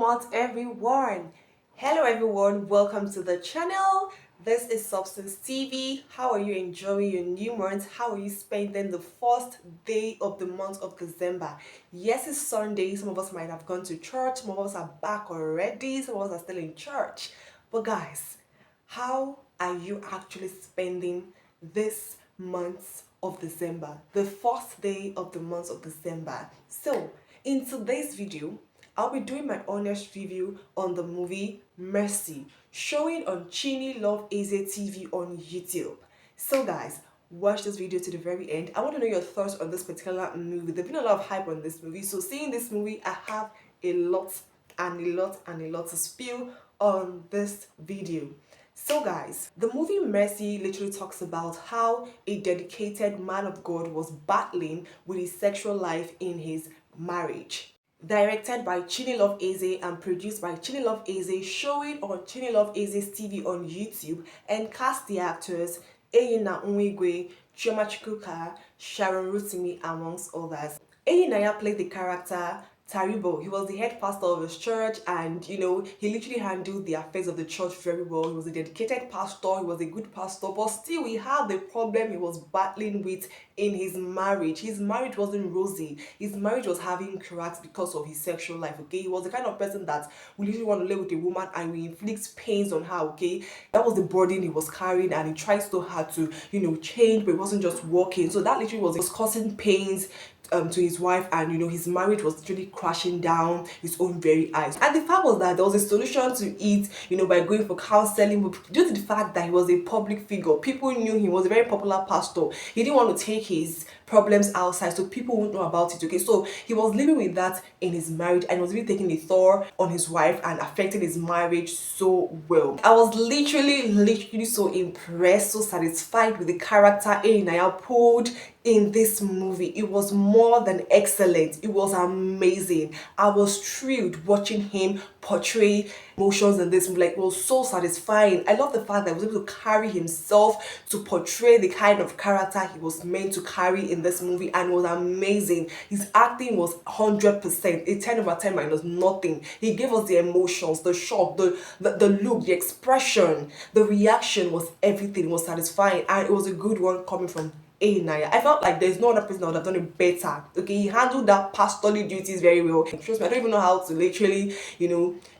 month, everyone. Hello everyone, welcome to the channel. This is Substance TV. How are you enjoying your new month? How are you spending the first day of the month of December? Yes, it's Sunday. Some of us might have gone to church, some of us are back already, some of us are still in church. But guys, how are you actually spending this month of December, the first day of the month of December? So in today's video, I'll be doing my honest review on the movie Mercy, showing on Chini Love Eze TV on YouTube. So guys, watch this video to the very end. I want to know your thoughts on this particular movie. There's been a lot of hype on this movie, so seeing this movie, I have a lot to spill on this video. So guys, the movie Mercy literally talks about how a dedicated man of God was battling with his sexual life in his marriage. Directed by Chini Love Eze and produced by Chini Love Eze, showing on Chini Love Eze's TV on YouTube, and cast the actors Enyinna, Nwigwe, Chioma, Chukwuka, Sharon Rotimi, amongst others. Enyinna played the character Taribo. He was the head pastor of his church, and he literally handled the affairs of the church very well. He was a dedicated pastor, he was a good pastor, but still he had the problem he was battling with in his marriage. His marriage wasn't rosy. His marriage was having cracks because of his sexual life, okay? He was the kind of person that we literally want to live with a woman and we inflict pains on her, okay? That was the burden he was carrying, and he tried so hard to, change, but it wasn't just working. So that literally was causing pains to his wife, and his marriage was literally crashing down his own very eyes. And the fact was that there was a solution to it, by going for counseling. But due to the fact that he was a public figure, people knew he was a very popular pastor. He didn't want to take his problems outside so people wouldn't know about it, okay? So he was living with that in his marriage, and was really taking a toll on his wife and affecting his marriage so well. I was literally so impressed, so satisfied with the character Enyinna pulled in this movie. It was more than excellent. It was amazing. I was thrilled watching him portray emotions in this movie. Like, it was so satisfying. I love the fact that he was able to carry himself to portray the kind of character he was meant to carry in this movie, and it was amazing. His acting was 100%, a 10 over 10 minus nothing. He gave us the emotions, the shock, the look, the expression, the reaction was everything. It was satisfying, and it was a good one coming from Enyinna. I felt like there's no other person that would have done it better. Okay, he handled that pastorly duties very well. Trust me, I don't even know how to literally,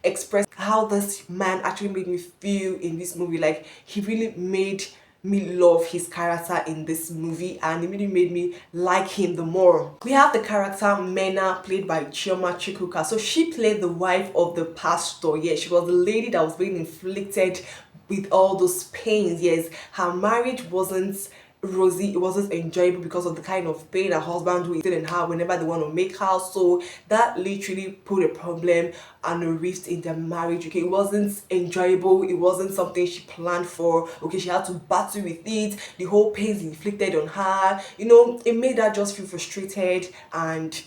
express how this man actually made me feel in this movie. Like, he really made me love his character in this movie, and it really made me like him the more. We have the character Mena, played by Chioma Chukwuka. So she played the wife of the pastor. Yeah, she was the lady that was being inflicted with all those pains. Yes, her marriage wasn't rosy, it wasn't enjoyable because of the kind of pain her husband was in her whenever they want to make her. So that literally put a problem and a rift in their marriage, okay? It wasn't enjoyable, it wasn't something she planned for, okay? She had to battle with it, the whole pains inflicted on her, it made her just feel frustrated and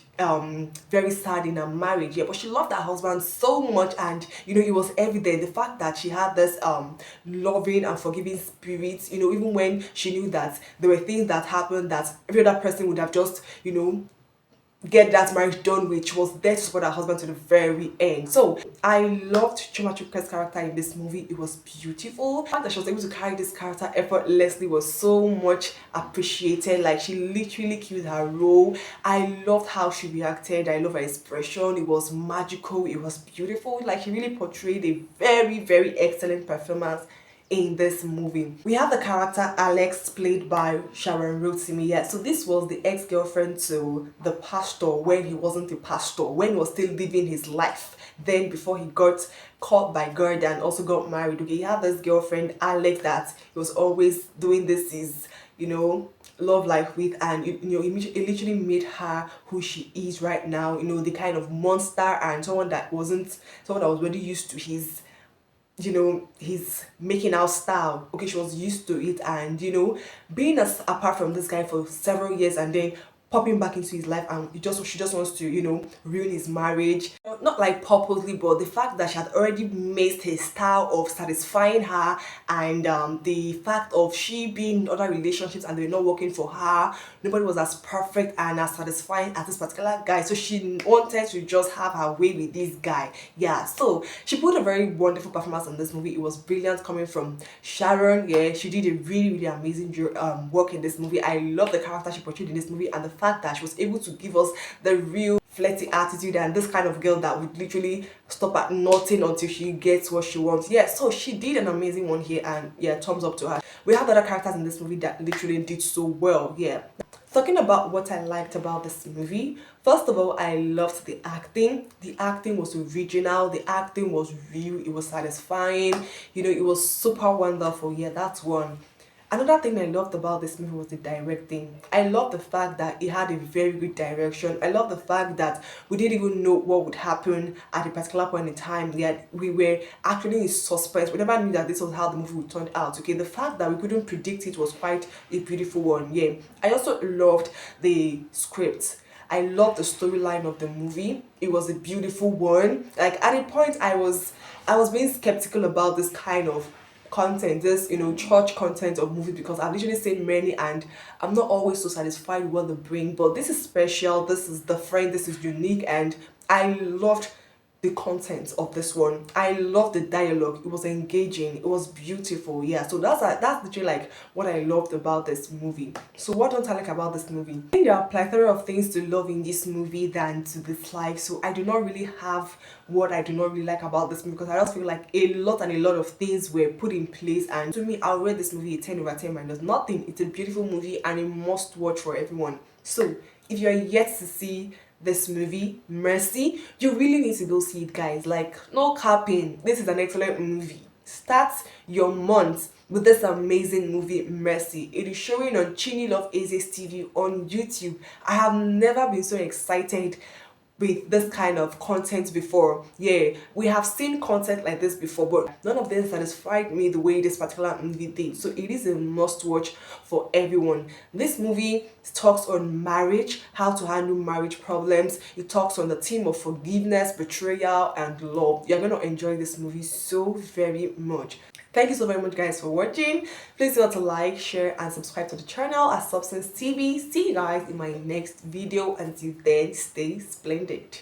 very sad in her marriage. Yeah, but she loved her husband so much, and it was evident, the fact that she had this loving and forgiving spirit, even when she knew that there were things that happened that every other person would have just get that marriage done with. She was there to support her husband to the very end. So I loved Chioma Chukwuka's character in this movie. It was beautiful. The fact that she was able to carry this character effortlessly was so much appreciated. Like, she literally killed her role. I loved how she reacted. I love her expression. It was magical. It was beautiful. Like, she really portrayed a very excellent performance in this movie. We have the character Alex, played by Sharon Rotimi. Yeah, so this was the ex-girlfriend to the pastor when he wasn't a pastor, when he was still living his life, then before he got caught by God and also got married. Okay, he had this girlfriend Alex that he was always doing this his love life with, and it literally made her who she is right now, the kind of monster and someone that was already used to his his making out style. Okay, she was used to it, and being apart from this guy for several years, and then popping back into his life, and she just wants to, ruin his marriage. Not like purposely, but the fact that she had already missed his style of satisfying her, and the fact of she being in other relationships and they're not working for her. Nobody was as perfect and as satisfying as this particular guy, so she wanted to just have her way with this guy. Yeah, so she put a very wonderful performance in this movie. It was brilliant coming from Sharon. Yeah, she did a really, really amazing work in this movie. I love the character she portrayed in this movie, and the fact that she was able to give us the real flirty attitude and this kind of girl that would literally stop at nothing until she gets what she wants. Yeah, so she did an amazing one here, and yeah, thumbs up to her. We have other characters in this movie that literally did so well. Yeah, talking about what I liked about this movie, first of all, I loved the acting. The acting was original, the acting was real, it was satisfying, it was super wonderful. Yeah, that's one. Another thing I loved about this movie was the directing. I love the fact that it had a very good direction. I love the fact that we didn't even know what would happen at a particular point in time. Yet we were actually in suspense. We never knew that this was how the movie would turn out. Okay, the fact that we couldn't predict it was quite a beautiful one. Yeah. I also loved the script. I loved the storyline of the movie. It was a beautiful one. Like at a point I was being skeptical about this kind of content, this church content of movies, because I've literally seen many and I'm not always so satisfied with what they bring. But this is special, this is different, this is unique, and I loved the content of this one. I love the dialogue. It was engaging. It was beautiful. Yeah. So that's literally like what I loved about this movie. So what don't I like about this movie? I think there are a plethora of things to love in this movie than to dislike. So I do not really have what I do not really like about this movie, because I just feel like a lot of things were put in place, and to me I'll rate this movie a 10 over 10 minus nothing. It's a beautiful movie and a must watch for everyone. So if you're yet to see this movie, Mercy, you really need to go see it, guys. Like, no capping, this is an excellent movie. Start your month with this amazing movie, Mercy. It is showing on Chini Love Aces TV on YouTube. I have never been so excited with this kind of content before. Yeah, we have seen content like this before, but none of them satisfied me the way this particular movie did. So it is a must watch for everyone. This movie talks on marriage, how to handle marriage problems. It talks on the theme of forgiveness, betrayal, and love. You're gonna enjoy this movie so very much. Thank you so very much, guys, for watching. Please do not to like, share, and subscribe to the channel at Substance TV. See you guys in my next video. Until then, stay splendid.